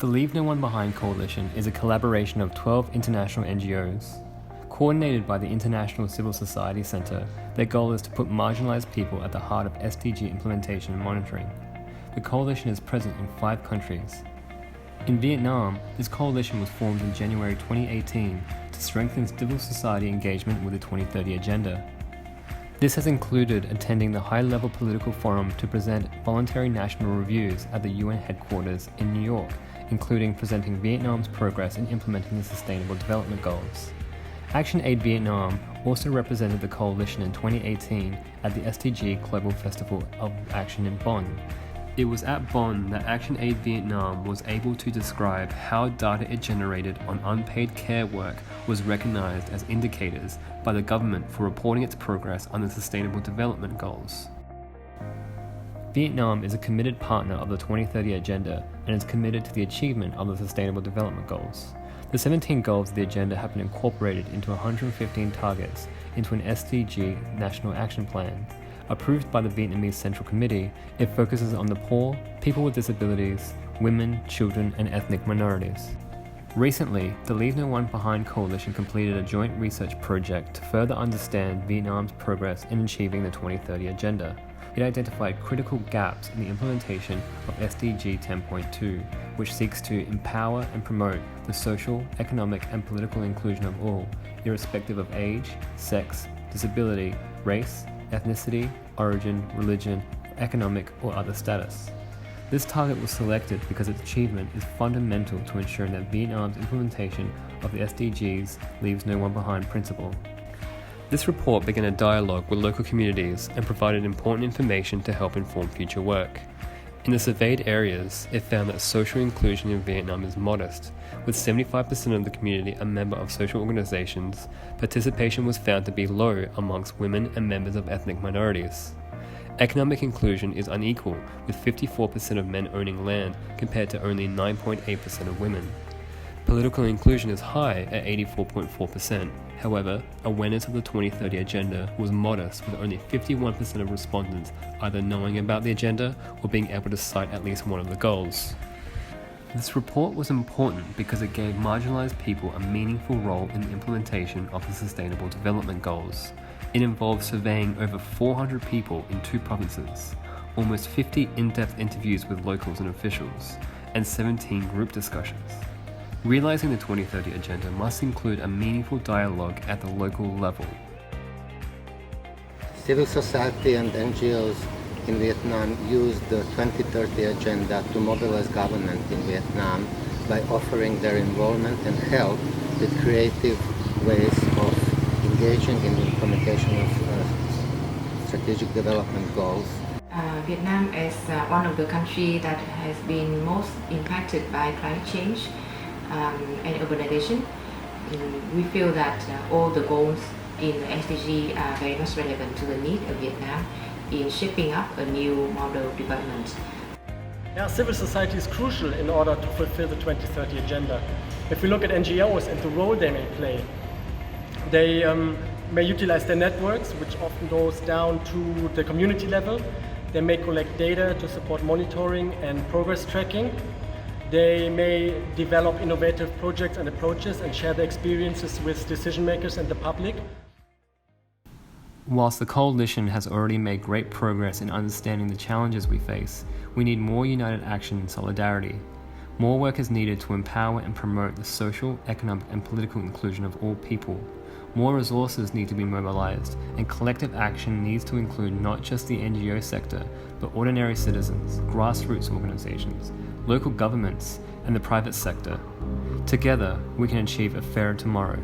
The Leave No One Behind Coalition is a collaboration of 12 international NGOs. Coordinated by the International Civil Society Centre, their goal is to put marginalised people at the heart of SDG implementation and monitoring. The coalition is present in 5 countries. In Vietnam, this coalition was formed in January 2018 to strengthen civil society engagement with the 2030 Agenda. This has included attending the high-level political forum to present voluntary national reviews at the UN headquarters in New York, including presenting Vietnam's progress in implementing the Sustainable Development Goals. ActionAid Vietnam also represented the coalition in 2018 at the SDG Global Festival of Action in Bonn. It was at Bonn that ActionAid Vietnam was able to describe how data it generated on unpaid care work was recognized as indicators by the government for reporting its progress on the Sustainable Development Goals. Vietnam is a committed partner of the 2030 Agenda and is committed to the achievement of the Sustainable Development Goals. The 17 goals of the agenda have been incorporated into 115 targets into an SDG National Action Plan. Approved by the Vietnamese Central Committee, it focuses on the poor, people with disabilities, women, children, and ethnic minorities. Recently, the Leave No One Behind Coalition completed a joint research project to further understand Vietnam's progress in achieving the 2030 Agenda. It identified critical gaps in the implementation of SDG 10.2, which seeks to empower and promote the social, economic, and political inclusion of all, irrespective of age, sex, disability, race, ethnicity, origin, religion, economic, or other status. This target was selected because its achievement is fundamental to ensuring that Vietnam's implementation of the SDGs leaves no one behind principle. This report began a dialogue with local communities and provided important information to help inform future work. In the surveyed areas, it found that social inclusion in Vietnam is modest, with 75% of the community a member of social organizations. Participation was found to be low amongst women and members of ethnic minorities. Economic inclusion is unequal, with 54% of men owning land compared to only 9.8% of women. Political inclusion is high at 84.4%. However, awareness of the 2030 Agenda was modest, with only 51% of respondents either knowing about the agenda or being able to cite at least one of the goals. This report was important because it gave marginalised people a meaningful role in the implementation of the Sustainable Development Goals. It involved surveying over 400 people in 2 provinces, almost 50 in-depth interviews with locals and officials, and 17 group discussions. Realising the 2030 Agenda must include a meaningful dialogue at the local level. Civil society and NGOs in Vietnam use the 2030 Agenda to mobilize government in Vietnam by offering their involvement and help with creative ways of engaging in the implementation of strategic development goals. Vietnam is one of the countries that has been most impacted by climate change and urbanization. We feel that all the goals in the SDG are very much relevant to the need of Vietnam in shaping up a new model of development. Yeah, civil society is crucial in order to fulfill the 2030 Agenda. If we look at NGOs and the role they may play, they may utilize their networks, which often goes down to the community level. They may collect data to support monitoring and progress tracking. They may develop innovative projects and approaches and share their experiences with decision makers and the public. Whilst the coalition has already made great progress in understanding the challenges we face, we need more united action and solidarity. More work is needed to empower and promote the social, economic, and political inclusion of all people. More resources need to be mobilized, and collective action needs to include not just the NGO sector, but ordinary citizens, grassroots organizations, local governments, and the private sector. Together, we can achieve a fairer tomorrow.